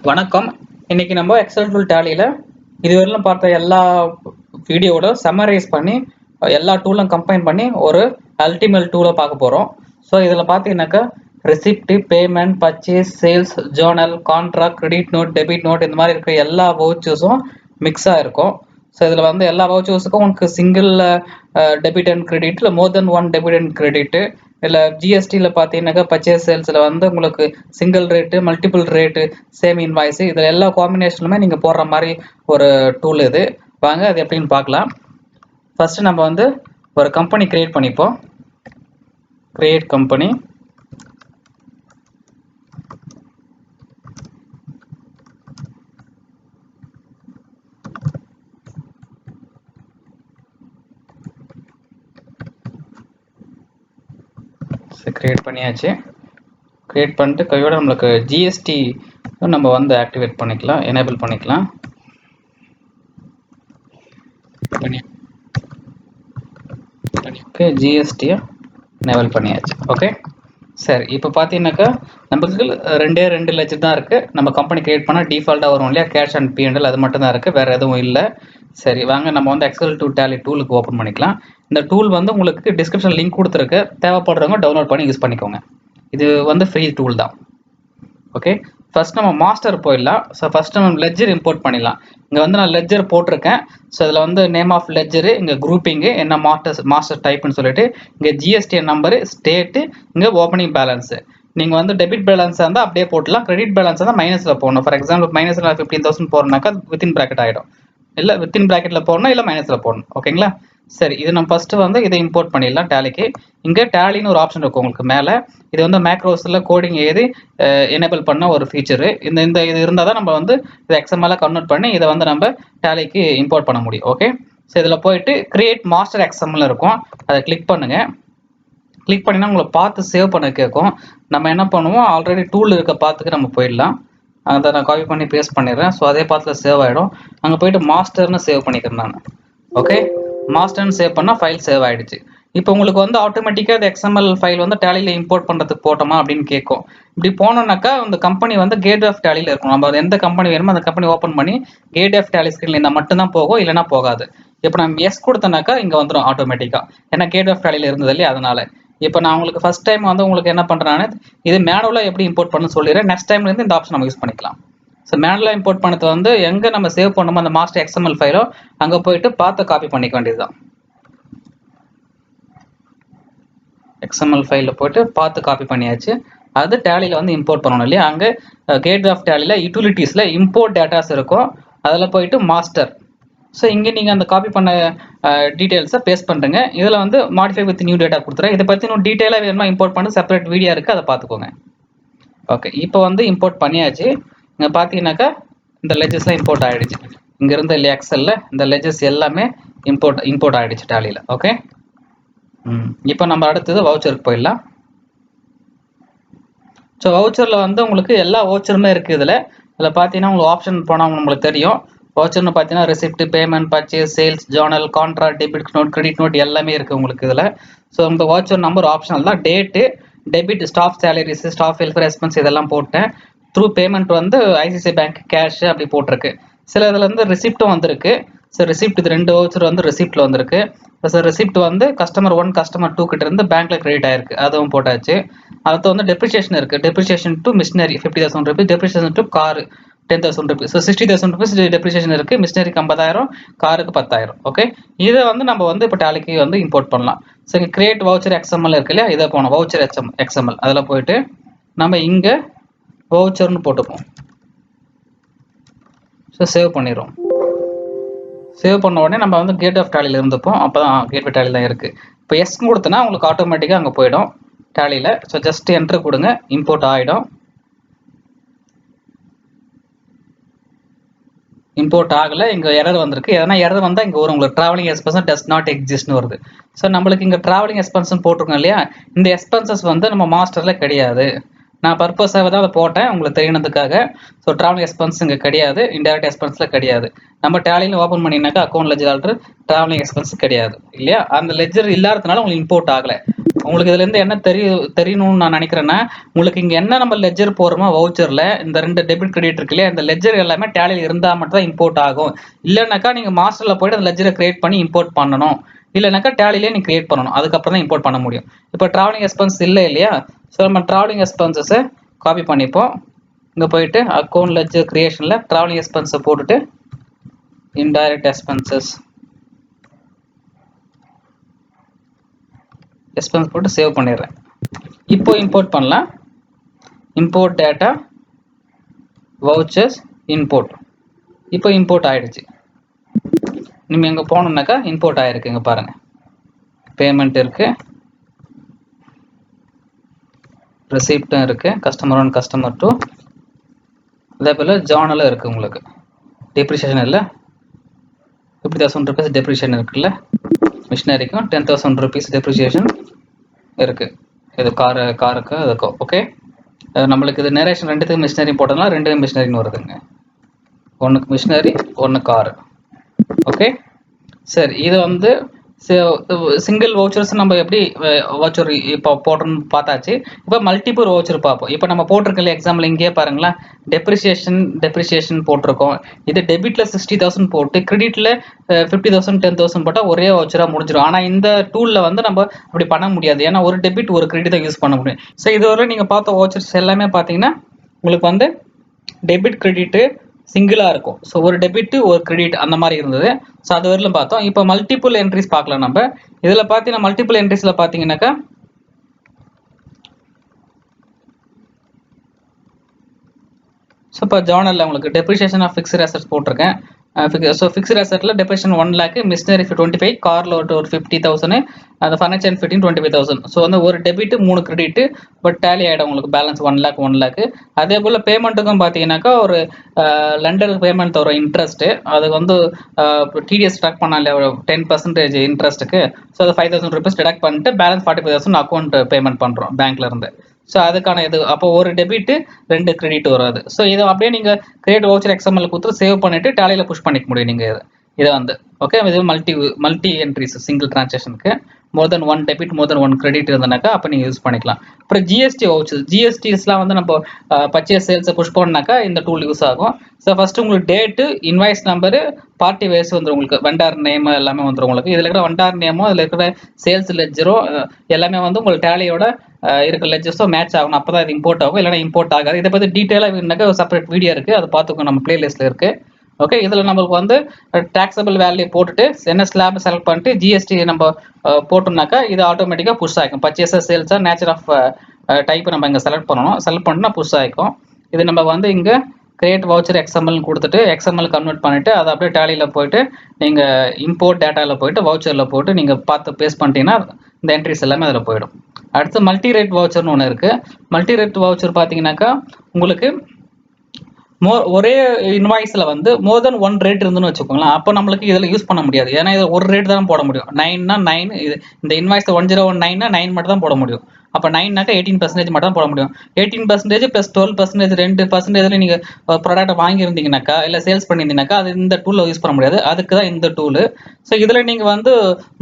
வணக்கம். இன்னைக்கு நம்ம எக்ஸல் டூல் டேலியில் இதுவரையிலும் பார்த்த எல்லா வீடியோவோட சம்மரைஸ் பண்ணி எல்லா டூலும் கம்பைன் பண்ணி ஒரு அல்டிமேட் டூலை பார்க்க போகிறோம். ஸோ இதில் பார்த்தீங்கன்னாக்கா receipt, payment, purchase, sales, journal, contra, credit note, debit note இந்த மாதிரி இருக்கிற எல்லா வவுச்சர்ஸும் மிக்ஸாக இருக்கும். ஸோ இதில் வந்து எல்லா வவுச்சர்ஸுக்கும் உங்களுக்கு சிங்கிள் டெபிட் அண்ட் கிரெடிட் இல்லை மோர் தென் ஒன் டெபிட் அண்ட் கிரெடிட்டு இல்லை ஜிஎஸ்டியில் பார்த்தீங்கன்னாக்கா பர்ச்சேஸ் சேல்ஸில் வந்து உங்களுக்கு single rate, multiple rate, same invoice இதில் எல்லா காம்பினேஷனுமே நீங்கள் போடுற மாதிரி ஒரு டூல் இது. வாங்க அது எப்படின்னு பார்க்கலாம். ஃபஸ்ட்டு நம்ம வந்து ஒரு கம்பெனி க்ரியேட் பண்ணிப்போம். Create company. க்ரியேட் பண்ணியாச்சு. க்ரியேட் பண்ணிட்டு கையோட நம்மளுக்கு ஜிஎஸ்டி நம்ம வந்து ஆக்டிவேட் பண்ணிக்கலாம், எனேபிள் பண்ணிக்கலாம். ஓகே, ஜிஎஸ்டியை எனேபிள் பண்ணியாச்சு. ஓகே சரி, இப்போ பார்த்தீங்கன்னாக்கா நம்மளுக்கு ரெண்டு லெட்ஜர் தான் இருக்குது. நம்ம கம்பெனி க்ரியேட் பண்ணால் டிஃபால்ட்டாக வரும் இல்லையா, கேஷ் அண்ட் P&L அது மட்டும் தான் இருக்குது, வேறு எதுவும் இல்லை. சரி வாங்க நம்ம வந்து எக்ஸல் டூ டேலி டூலுக்கு ஓப்பன் பண்ணிக்கலாம். இந்த டூல் வந்து உங்களுக்கு டிஸ்கிரிப்ஷன் லிங்க் கொடுத்துருக்கு, தேவைப்படுறவங்க டவுன்லோட் பண்ணி யூஸ் பண்ணிக்கோங்க. இது வந்து ஃப்ரீ டூல் தான். ஓகே, ஃபர்ஸ்ட் நம்ம மாஸ்டர் போயிடலாம். ஸோ ஃபர்ஸ்ட் நம்ம லெட்ஜர் இம்போர்ட் பண்ணிடலாம். இங்கே வந்து நான் லெட்ஜர் போட்டிருக்கேன். ஸோ இதில் வந்து நேம் ஆஃப் லெட்ஜரு, இங்கே குரூப்பிங்கு, என்ன மாஸ்டர் டைப்னு சொல்லிட்டு இங்கே ஜிஎஸ்டி நம்பரு, ஸ்டேட்டு, இங்கே ஓப்பனிங் பேலன்ஸு. நீங்கள் வந்து டெபிட் பேலன்ஸாக இருந்தால் அப்படியே போட்டலாம், கிரெடிட் பேலன்ஸாக இருந்தால் மைனஸில் போடணும். ஃபார் எக்ஸாம்பிள் மைனஸில் 15,000 போடுறனாக்கா வித்தின் ப்ராக்கெட் ஆகிடும், இல்லை வித்தின் ப்ராக்கெட்டில் போடணும், இல்லை மைனஸில் போடணும். ஓகேங்களா? சரி, இது நம்ம ஃபஸ்ட்டு வந்து இதை இம்போர்ட் பண்ணிடலாம் டேலிக்கு. இங்கே டேலின்னு ஒரு ஆப்ஷன் இருக்கும் உங்களுக்கு மேலே. இது வந்து மேக்ரோஸில் கோடிங் எழுதி எனேபிள் பண்ண ஒரு ஃபீச்சரு. இந்த இது இருந்தால் தான் நம்ம வந்து இதை XML கன்வெர்ட் பண்ணி இதை வந்து நம்ம டேலிக்கு இம்போர்ட் பண்ண முடியும். ஓகே, ஸோ இதில் போயிட்டு கிரியேட் மாஸ்டர் XML இருக்கும், அதை கிளிக் பண்ணுங்கள். கிளிக் பண்ணினா உங்களை பார்த்து சேவ் பண்ண கேட்கும். நம்ம என்ன பண்ணுவோம், ஆல்ரெடி டூல் இருக்க பார்த்துக்கு நம்ம போயிடலாம். அதை நான் காப்பி பண்ணி பேஸ்ட் பண்ணிடுறேன். ஸோ அதே பார்த்துல சேவ் ஆகிடும். அங்கே போயிட்டு மாஸ்டர்னு சேவ் பண்ணிக்கிறேன் நான். ஓகே, மாஸ்டர்னு சேவ் பண்ணால் ஃபைல் சேவ் ஆகிடுச்சு. இப்போ உங்களுக்கு வந்து ஆட்டோமேட்டிக்காக அந்த XML ஃபைல் வந்து டேலியில் இம்போர்ட் பண்ணுறதுக்கு போட்டோமா அப்படின்னு கேட்கும். இப்படி போனோம்னாக்கா அந்த கம்பெனி வந்து கேட் ஆஃப் டேலியில் இருக்கும். நம்ம எந்த கம்பெனி வேணுமோ அந்த கம்பெனி ஓப்பன் பண்ணி கேட் ஆஃப் டேலி ஸ்க்ரீனில் இருந்தால் மட்டும்தான் போகும், இல்லைனா போகாது. இப்போ நம்ம எஸ் கொடுத்தனாக்கா இங்கே வந்துடும் ஆட்டோமேட்டிக்காக, ஏன்னா கேட் ஆஃப் டேலியில் இருந்தது இல்லையா, அதனால. இப்போ நான் உங்களுக்கு ஃபர்ஸ்ட் டைம் வந்து உங்களுக்கு என்ன பண்ணுறேன்னு இது மேனுவலாக எப்படி இம்போர்ட் பண்ணு சொல்லிடுறேன். நெக்ஸ்ட் டைம்லேருந்து இந்த ஆப்ஷன் நம்ம யூஸ் பண்ணிக்கலாம். ஸோ மேனுவலாக இம்போர்ட் பண்ணது வந்து எங்கே நம்ம சேவ் பண்ணோமோ அந்த மாஸ்டர் XML ஃபைலோ அங்கே போயிட்டு பார்த்து காப்பி பண்ணிக்க வேண்டியதுதான். XML ஃபைலில் போய்ட்டு பார்த்து காப்பி பண்ணியாச்சு. அது டேலியில் வந்து இம்போர்ட் பண்ணணும் இல்லையா, அங்கே கேட் ஆஃப் டேலியில் யூட்டிலிட்டிஸில் இம்போர்ட் டேட்டாஸ் இருக்கும், அதில் போயிட்டு மாஸ்டர். ஸோ இங்கே நீங்கள் அந்த காப்பி பண்ண டீட்டெயில்ஸை பேஸ்ட் பண்ணுறங்க. இதில் வந்து மாடிஃபை வித் நியூ டேட்டா கொடுத்துறேன். இதை பற்றி இன்னும் டீட்டெயிலாக வேணுமா இம்போர்ட் பண்ணி செப்பரேட் வீடியோ இருக்குது, அதை பார்த்துக்கோங்க. ஓகே, இப்போ வந்து இம்போர்ட் பண்ணியாச்சு. இங்கே பார்த்தீங்கன்னாக்கா இந்த லெஜஸ்லாம் இம்போர்ட் ஆகிடுச்சு. இங்கே இருந்த இல்லை எக்ஸலில் இந்த லெஜஸ் எல்லாமே இம்போர்ட் ஆகிடுச்சு டேலியில். ஓகே, இப்போ நம்ம அடுத்தது வவுச்சருக்கு போயிடலாம். ஸோ வவுச்சரில் வந்து உங்களுக்கு எல்லா வவுச்சருமே இருக்குது. இதில் பார்த்தீங்கன்னா உங்களுக்கு ஆப்ஷன் போனால் உங்களுக்கு தெரியும். வவுச்சர்னு பார்த்தீங்கன்னா receipt, payment, purchase, sales, journal, contra, debit note, credit note எல்லாமே இருக்குது உங்களுக்கு இதில். ஸோ இந்த வவுச்சர் நம்பர் ஆப்ஷனல் தான். Date, debit, staff salaries, staff welfare expense இதெல்லாம் போட்டேன். த்ரூ பேமெண்ட் வந்து ஐசிஐசிஐ பேங்க் கேஷ் அப்படி போட்டிருக்கு. சில இதில் வந்து ரிசிப்டும் வந்திருக்கு. ஸோ ரிசிப்ட் இது 2 வவுச்சர் வந்து ரிசிப்டில் வந்திருக்கு. ஸோ ரிசிப்ட் வந்து கஸ்டமர் 1 கஸ்டமர் 2 கிட்ட இருந்து பேங்க்ல கிரெடிட் ஆயிருக்கு, அதுவும் போட்டாச்சு. அடுத்து வந்து டெப்ரிசியேஷன் இருக்கு. Depreciation to machinery 50,000 rupees, depreciation to car 10,000 rupees. So 60,000 rupees depreciation இருக்கு. மிஷினரிக்கு 50,000, காருக்கு 10,000. ஓகே, இதை வந்து நம்ம வந்து இப்போ டேலிக்கு வந்து இம்போர்ட் பண்ணலாம். ஸோ இங்கே கிரியேட் வவுச்சர் XML இருக்கு இல்லையா, இதை போனோம் வவுச்சர் XML. அதில் போயிட்டு நம்ம இங்கே வவுச்சர்னு போட்டுப்போம். ஸோ சேவ் பண்ணிடுவோம். சேவ் பண்ண உடனே நம்ம வந்து கேட் ஆஃப் டேலியில் இருந்துப்போம். அப்போ தான் கேட் ஆஃப் டேலி தான் இருக்குது. இப்போ எஸ் கொடுத்தனா உங்களுக்கு ஆட்டோமேட்டிக்காக அங்கே போயிடும் டேலியில். ஸோ ஜஸ்ட் என்ட்ரு கொடுங்க, இம்போர்ட் ஆகிடும். இம்போர்ட் ஆகலை, இங்கே எரர் வந்திருக்கு. எதனா எரர் வந்தால் இங்கே வரும் உங்களுக்கு ட்ராவலிங் எக்ஸ்பென்சஸ் டஸ் நாட் எக்ஸிஸ்ட்னு வருது. ஸோ நம்மளுக்கு இங்கே ட்ராவலிங் எக்ஸ்பென்சஸ் போட்டிருக்கோம் இல்லையா, இந்த எக்ஸ்பென்சஸ் வந்து நம்ம மாஸ்டரில் கிடையாது. நான் பர்பஸாக தான் அதை போட்டேன் உங்களுக்கு தெரியணுதுக்காக. ஸோ ட்ராவலிங் எக்ஸ்பென்ஸ் இங்கே கிடையாது, இன்டைரக்ட் எக்ஸ்பென்ஸில் கிடையாது. நம்ம டேலியில் ஓப்பன் பண்ணினாக்கா அக்கௌண்ட் லெஜர் ஆல்ட்ரு ட்ராவலிங் எக்ஸ்பென்ஸ் கிடையாது இல்லையா? அந்த லெஜர் இல்லாததுனால உங்களுக்கு இம்போர்ட் ஆகலை. உங்களுக்கு இதுலேருந்து என்ன தெரியணும்னு நான் நினைக்கிறேன்னா, உங்களுக்கு இங்கே என்ன நம்ம லெஜர் போகிறோமோ வவுச்சரில் இந்த 2 டெபிட் கிரெடிட் இருக்கு இல்லையா, இந்த லெஜர் எல்லாமே டேலியில் இருந்தால் மட்டும் தான் இம்போர்ட் ஆகும். இல்லைனாக்கா நீங்கள் மாஸ்டரில் போய்ட்டு அந்த லெஜரை கிரியேட் பண்ணி இம்போர்ட் பண்ணணும். இல்லைனாக்கா டேலிலே நீங்கள் கிரியேட் பண்ணணும், அதுக்கப்புறம் தான் இம்போர்ட் பண்ண முடியும். இப்போ ட்ராவலிங் எக்ஸ்பென்ஸ் இல்லை இல்லையா? ஸோ நம்ம ட்ராவலிங் எக்ஸ்பென்சஸை காப்பி பண்ணிப்போம். இங்கே போயிட்டு அக்கௌண்ட் லெஜர் கிரியேஷனில் ட்ராவலிங் எக்ஸ்பென்ஸை போட்டுட்டு இன்டைரக்ட் எக்ஸ்பென்சஸ் போட்டு சேவ் பண்ணிடுறேன். இப்போ இம்போர்ட் பண்ணலாம். Import data vouchers import. இப்போ இம்போர்ட் ஆயிடுச்சு. நீங்கள் எங்கே போனோம்னாக்கா இம்போர்ட் ஆகிருக்கு. இங்கே பாருங்கள், பேமெண்ட் இருக்குது, ரெசிப்டும் இருக்குது, கஸ்டமர் 1 கஸ்டமர் 2, அதே போல் ஜார்னலும் இருக்குது. உங்களுக்கு டெப்ரிசியேஷன் இல்லை, 50,000 rupees டெப்ரிசியேஷன் இருக்குல்ல, மிஷினரிக்கும் 10,000 rupees டெப்ரிசியேஷன் இருக்குது. இது காருக்கு அதுக்கும். ஓகே, நம்மளுக்கு இது நேரேஷன் ரெண்டுத்துக்கு மிஷினரி போட்டதுனால 2 மிஷினரின்னு வருதுங்க. ஒன்றுக்கு மிஷினரி, ஒன்று காரு. ஓகே, சரி. இது வந்து சிங்கிள் வவுச்சர்ஸ் நம்ம எப்படி வவுச்சர் இப்போ போட்டோம்னு பார்த்தாச்சு. இப்போ மல்டிபிள் வவுச்சர் பார்ப்போம். இப்போ நம்ம போட்டிருக்கல எக்ஸாம்பிள் இங்கேயே பாருங்களேன், டெப்ரிசியேஷன் போட்டிருக்கோம். இது டெபிட்ல 60,000 போட்டு கிரெடிட்ல 50,000 10,000 போட்டால் ஒரே வவுச்சராக முடிஞ்சிடும். ஆனால் இந்த டூலில் வந்து நம்ம அப்படி பண்ண முடியாது, ஏன்னா ஒரு டெபிட் ஒரு கிரெடிட் தான் யூஸ் பண்ண முடியும். ஸோ இதுவரை நீங்கள் பார்த்த வவுச்சர்ஸ் எல்லாமே பார்த்தீங்கன்னா உங்களுக்கு வந்து டெபிட் கிரெடிட்டு சிங்கிளாக இருக்கும். ஸோ ஒரு டெபிட் ஒரு கிரெடிட் அந்த மாதிரி இருந்தது. ஸோ அது வரையிலும் பார்த்தோம். இப்போ மல்டிபிள் என்ட்ரிஸ் பார்க்கலாம். நம்ம இதில் பார்த்தீங்கன்னா மல்டிபிள் என்ட்ரிஸில் பார்த்தீங்கன்னாக்கா ஸோ இப்போ ஜார்னலில் உங்களுக்கு டெப்ரிசியேஷன் ஆஃப் ஃபிக்ஸ்டு அசெட்ஸ் போட்டிருக்கேன். ஸோ ஃபிக்ஸ்டு அசெட்டில் டெப்ரிசியேஷன் 1 lakh, மிஷினரி 25, காரில் ஒரு 50,000, அந்த ஃபர்னிச்சர் அண்ட் ஃபிட்டிங் 25,000. ஸோ வந்து ஒரு டெபிட் 3 கிரெடிட், பட் டேலி ஆகிடும் உங்களுக்கு பேலன்ஸ் 1 lakh. அதே போல் பேமெண்ட்டுக்கும் பார்த்தீங்கன்னாக்கா ஒரு லண்டர் பேமெண்ட் வரும் இன்ட்ரெஸ்ட்டு. அது வந்து டிடிஎஸ் டிடக்ட் பண்ணாலே ஒரு 10% இன்ட்ரெஸ்ட்டுக்கு. ஸோ அது 5,000 rupees டிடக்ட் பண்ணிட்டு பேலன்ஸ் 45,000 அக்கௌண்ட் பேமெண்ட் பண்ணுறோம் பேங்க்லேருந்து. ஸோ அதுக்கான இது அப்போ ஒரு டெபிட்டு 2 கிரெடிட் வராது. ஸோ இதை அப்படியே நீங்கள் கிரியேட் வவுச்சர் எக்ஸ்எம்எல் கொடுத்து சேவ் பண்ணிவிட்டு டேலியில் புஷ் பண்ணிக்க முடியும் நீங்கள் இதை வந்து. ஓகே, இது மல்டி என்ட்ரிஸ் சிங்கிள் டிரான்சாக்ஷனுக்கு மோர் தென் 1 டெபிட் மோர் தென் 1 கிரெடிட் இருந்தனாக்கா அப்போ நீங்கள் யூஸ் பண்ணிக்கலாம். அப்புறம் ஜிஎஸ்டி வவுச்சர், ஜிஎஸ்டிஸ்லாம் வந்து நம்ம பர்ச்சேஸ் சேல்ஸை புஷ் பண்ணாக்கா இந்த டூல் யூஸ் ஆகும். ஸோ ஃபஸ்ட்டு உங்களுக்கு date, invoice number, party wise வந்துடும். உங்களுக்கு வெண்டார் நேம் எல்லாமே வந்துடும். உங்களுக்கு இதில் இருக்கிற வெண்டார் நேமோ அதில் இருக்கிற சேல்ஸ் லெஜரோ எல்லாமே வந்து உங்களுக்கு டேலியோட இருக்கிற லெஜர்ஸோ மேட்ச் ஆகணும். அப்போ தான் இது இம்போர்ட் ஆகும், இல்லைனா இம்போர்ட் ஆகாது. இதை பற்றி டீட்டெயிலாக வேணுனாக்கா ஒரு செப்பரேட் வீடியோ இருக்குது, அதை பார்த்துக்கோ, நம்ம பிளேலிஸ்ட்டில் இருக்குது. ஓகே, இதில் நம்மளுக்கு வந்து டாக்ஸபிள் வேல்யூ போட்டுட்டு என்ன ஸ்லாப் செலக்ட் பண்ணிட்டு ஜிஎஸ்டி நம்ம போட்டோம்னாக்கா இது ஆட்டோமேட்டிக்காக புஷ் ஆகிக்கும். பர்ச்சேஸர், சேல்ஸாக, நேச்சர் ஆஃப் டைப் நம்ம இங்கே செலக்ட் பண்ணணும். செலக்ட் பண்ணினா புஷ் ஆகிக்கும். இது நம்ம வந்து இங்கே கிரியேட் வவுச்சர் எக்ஸ்எம்எல் கொடுத்துட்டு எக்ஸ்எம்எல் கன்வெர்ட் பண்ணிவிட்டு அதை அப்படியே டேலியில் போய்ட்டு நீங்கள் இம்போர்ட் டேட்டாவில் போய்ட்டு வவுச்சரில் போட்டு நீங்கள் பார்த்து பேஸ்ட் பண்ணிட்டீங்கன்னா இந்த என்ட்ரிஸ் எல்லாமே அதில் போயிடும். அடுத்து மல்டி ரேட் வவுச்சர்னு ஒன்று இருக்குது. மல்டி ரேட் வவுச்சர் பார்த்தீங்கன்னாக்கா உங்களுக்கு ஒரே இன்வாய்ஸில் வந்து மோர் தென் 1 ரேட் இருந்துன்னு வச்சுக்கோங்களேன். அப்போ நம்மளுக்கு இதில் யூஸ் பண்ண முடியாது, ஏன்னா இதை ஒரு ரேட் தான் போட முடியும். 9னா 9, இது இந்த இன்வாய்ஸ் 1019னா 9 மட்டும் தான் போட முடியும். அப்போ 9னாக்கா 18% மட்டும் தான் போட முடியும். 18% ப்ளஸ் 12% 2% நீங்கள் ப்ராடக்ட்டை வாங்கியிருந்தீங்கன்னாக்கா இல்லை சேல்ஸ் பண்ணியிருந்தீங்கன்னாக்கா அது இந்த டூலில் யூஸ் பண்ண முடியாது. அதுக்கு தான் இந்த டூலு. ஸோ இதில் நீங்கள் வந்து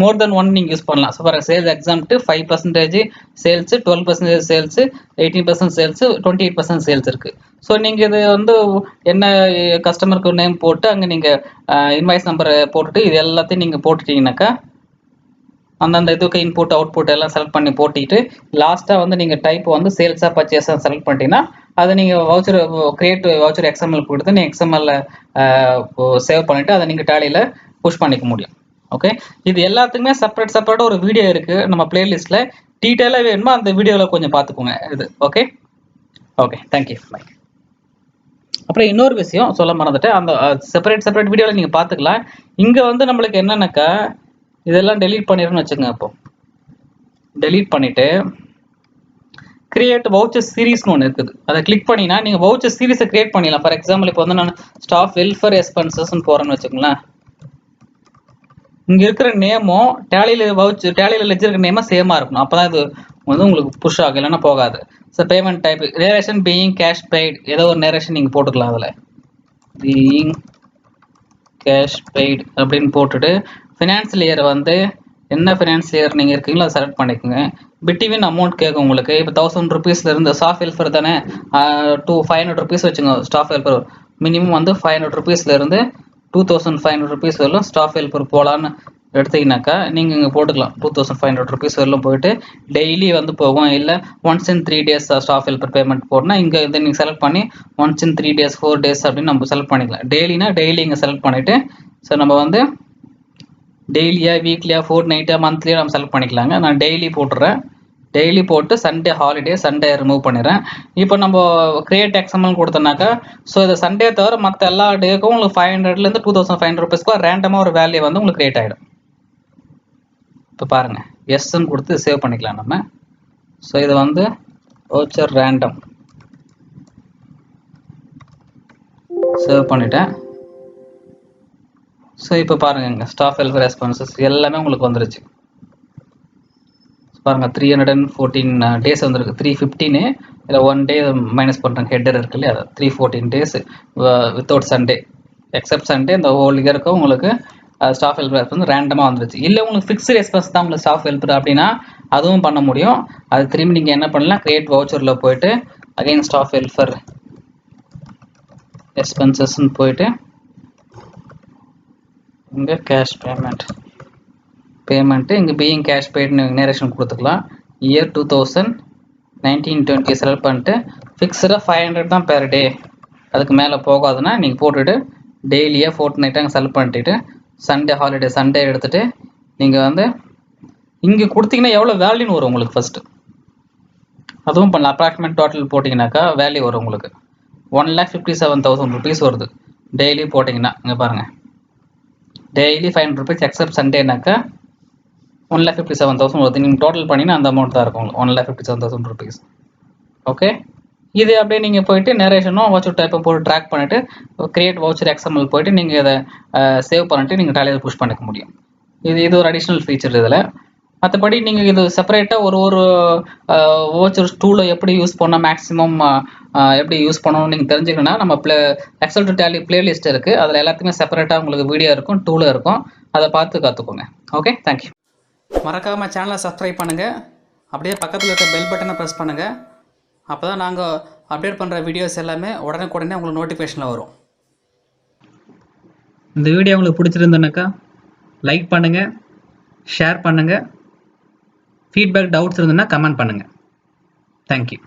மோர் தென் 1 நீங்கள் யூஸ் பண்ணலாம். So for sales example 5% sales, 12% sales, 18% sales, 28% sales இருக்குது. ஸோ நீங்கள் இது வந்து என்ன கஸ்டமருக்கு நேம் போட்டு அங்கே நீங்கள் இன்வாய்ஸ் நம்பரை போட்டுட்டு இது எல்லாத்தையும் நீங்கள் போட்டுட்டீங்கன்னாக்கா அந்தந்த இதுக்கு இன்புட் அவுட்புட் எல்லாம் செலக்ட் பண்ணி போட்டிட்டு லாஸ்ட்டாக வந்து நீங்கள் டைப் வந்து சேல்ஸாக பர்ச்சேஸாக செலக்ட் பண்ணிட்டீங்கன்னா அதை நீங்கள் வவுச்சர் கிரியேட் வவுச்சர் எக்ஸ்எம்எல் கொடுத்து நீங்கள் எக்ஸ்எம்எல்ல சேவ் பண்ணிவிட்டு அதை நீங்கள் டேலியில் புஷ் பண்ணிக்க முடியும். ஓகே, இது எல்லாத்துக்குமே செப்பரேட்டாக ஒரு வீடியோ இருக்குது நம்ம பிளேலிஸ்ட்டில். டீட்டெயிலாக வேணுமா அந்த வீடியோவில் கொஞ்சம் பார்த்துக்கோங்க இது. Okay okay, thank you, bye. அப்புறம் இன்னொரு விஷயம் சொல்ல மறந்துட்டு, அந்த செப்பரேட் வீடியோவில் நீங்கள் பார்த்துக்கலாம். இங்கே வந்து நம்மளுக்கு என்னன்னாக்கா இதெல்லாம் டெலீட் பண்ணிடுன்னு வச்சுங்க. அப்போ டெலீட் பண்ணிவிட்டு கிரியேட் வவுச்சர் சீரீஸ்னு ஒன்று இருக்குது, அதை கிளிக் பண்ணினா நீங்கள் வவுச்சர் சீரீஸை கிரியேட் பண்ணிடலாம். ஃபார் எக்ஸாம்பிள் இப்போ வந்து நான் ஸ்டாஃப் வெல்ஃபேர் எக்ஸ்பென்சஸ்ன்னு போகிறேன்னு வச்சுக்கோங்களேன். இங்கே இருக்கிற நேமும் டேலியில் லெஜர் இருக்கிற நேமாக சேமாக இருக்கணும். அப்போ தான் இது வந்து உங்களுக்கு புஷ் ஆகும், இல்லைன்னா போகாது. So payment type narration being cash paid, ஏதோ ஒரு நேரேஷன் நீங்கள் போட்டுக்கலாம். அதில் பீயிங் கேஷ் பெய்டு அப்படின்னு போட்டுட்டு ஃபினான்ஷியல் இயர் வந்து என்ன ஃபினான்ஷியல் இயர் நீங்கள் இருக்கீங்களோ அதை செலக்ட் பண்ணிக்கோங்க. பிட்வீன் அமௌண்ட் கேட்கும் உங்களுக்கு. இப்போ 1000 ருபீஸ்லேருந்து ஸ்டாஃப் வெல்ஃபேர் தானே, 500 ருபீஸ் வச்சுங்க. ஸ்டாஃப் வெல்ஃபேர் மினிமம் வந்து 500 ருபீஸ்லேருந்து 2500 ருபீஸ் வரலும் ஸ்டாஃப் வெல்ஃபேர் போகலான்னு எடுத்தீங்கன்னாக்கா நீங்கள் இங்கே போட்டுக்கலாம். 2500 ருபீஸ் வரலும் போயிட்டு டெய்லி வந்து போகும். இல்லை once in 3 days staff welfare payment போடணும். இங்கே இதை நீங்கள் செலக்ட் பண்ணி ஒன்ஸ் இன் 3 டேஸ் 4 டேஸ் அப்படின்னு நம்ம செலக்ட் பண்ணிக்கலாம். டெய்லினா டெய்லி இங்கே செலக்ட் பண்ணிவிட்டு ஸோ நம்ம வந்து டெய்லியா வீக்லியா ஃபோர்ட்நைட்டா மந்த்லியா நம்ம செலக்ட் பண்ணிக்கலாங்க. நான் டெய்லி போட்டுறேன். டெய்லி போட்டு சண்டே ஹாலிடே, சண்டே ரிமூவ் பண்ணிடுறேன். இப்போ நம்ம கிரியேட் எக்ஸ்எம்எல் கொடுத்தோம்னாக்கா ஸோ இது சண்டே தவிர மற்ற எல்லா டேக்கும் உங்களுக்கு 500லேருந்து 2500 ருபீஸ்க்கு ரேண்டமாக ஒரு வேல்யூ வந்து உங்களுக்கு கிரியேட் ஆகிடும். இப்போ பாருங்கள், எஸ்ன்னு கொடுத்து சேவ் பண்ணிக்கலாம் நம்ம. ஸோ இது வந்து வவுச்சர் ரேண்டம் சேவ் பண்ணிட்டேன். ஸோ இப்போ பாருங்க, ஸ்டாஃப் வெல்ஃபேர் எக்ஸ்பென்சஸ் எல்லாமே உங்களுக்கு வந்துருச்சு. பாருங்கள் 314 டேஸ் வந்துருக்கு. 315 இல்லை 1 டே மைனஸ் பண்ணுறாங்க, ஹெட்டர் இருக்கு இல்லையா, அது 314 days without Sunday, accept Sunday இந்த ஹோல் இயருக்கு உங்களுக்கு ஸ்டாஃப் வெல்ஃபேர் வந்து ரேண்டமாக வந்துருச்சு. இல்லை உங்களுக்கு ஃபிக்ஸ்டு எக்ஸ்பென்ஸ் தான் உங்களுக்கு ஸ்டாஃப் வெல்ஃபேர் அப்படின்னா அதுவும் பண்ண முடியும். அது திரும்பி நீங்கள் என்ன பண்ணலாம், கிரியேட் வவுச்சரில் போயிட்டு அகைன் ஸ்டாஃப் வெல்ஃபேர் எக்ஸ்பென்சஸ்ன்னு போயிட்டு இங்கே கேஷ் பேமெண்ட்டு இங்கே பீயிங் கேஷ் பெய்டுன்னு நேரேஷன் கொடுத்துக்கலாம். இயர் 2019-20 செலக்ட் பண்ணிட்டு ஃபிக்ஸ்டாக 500 தான் பெர் டே, அதுக்கு மேலே போகாதுன்னா நீங்கள் போட்டுட்டு டெய்லியாக ஃபோர்ட்நைட்டாக செலக்ட் பண்ணிட்டு சண்டே ஹாலிடே சண்டே எடுத்துகிட்டு நீங்கள் வந்து இங்கே கொடுத்தீங்கன்னா எவ்வளோ வேல்யூன்னு வரும் உங்களுக்கு ஃபஸ்ட்டு, அதுவும் பண்ணலாம். அப்ராக்சிமேட் டோட்டல் போட்டிங்கனாக்கா வேல்யூ வரும் உங்களுக்கு 1,57,000 ருபீஸ் வருது. டெய்லி போட்டிங்கன்னா இங்கே பாருங்கள், டெய்லி 500 ருபீஸ் எக்ஸப்ட் சண்டேனாக்கா 1,57,000 வருது. நீங்கள் டோட்டல் பண்ணிங்கன்னா அந்த அமௌண்ட் தான் இருக்கும் உங்களுக்கு 1,57,000 ருபீஸ். ஓகே, இது அப்படியே நீங்கள் போயிட்டு நேரேஷனும் வவுச்சர் டைப்பை போட்டு ட்ராக் பண்ணிவிட்டு கிரியேட் வவுச்சர் எக்ஸ்எம்எல் போயிட்டு நீங்கள் இதை சேவ் பண்ணிட்டு நீங்கள் டேலியில் புஷ் பண்ணிக்க முடியும். இது ஒரு அடிஷ்னல் ஃபீச்சர் இதில். மற்றபடி நீங்கள் இது செப்பரேட்டாக ஒரு வவுச்சர் டூலை எப்படி யூஸ் பண்ணால் மேக்ஸிமம் எப்படி யூஸ் பண்ணணும்னு நீங்கள் தெரிஞ்சுக்கணும்னா நம்ம எக்ஸல் டு டேலி பிளேலிஸ்ட் இருக்குது. அதில் எல்லாத்துக்குமே செப்பரேட்டாக உங்களுக்கு வீடியோ இருக்கும், டூலும் இருக்கும். அதை பார்த்து கற்றுக்கோங்க. Okay, thank you. மறக்காமல் சேனலை சப்ஸ்கிரைப் பண்ணுங்கள். அப்படியே பக்கத்தில் இருக்க பெல் பட்டனை ப்ரெஸ் பண்ணுங்கள். அப்போ தான் நாங்கள் அப்டேட் பண்ணுற வீடியோஸ் எல்லாமே உடனே உங்களுக்கு நோட்டிஃபிகேஷனில் வரும். இந்த வீடியோ உங்களுக்கு பிடிச்சிருந்தனாக்கா லைக் பண்ணுங்கள், ஷேர் பண்ணுங்கள். ஃபீட்பேக் டவுட்ஸ் இருந்ததுன்னா கமெண்ட் பண்ணுங்கள். தேங்க்யூ.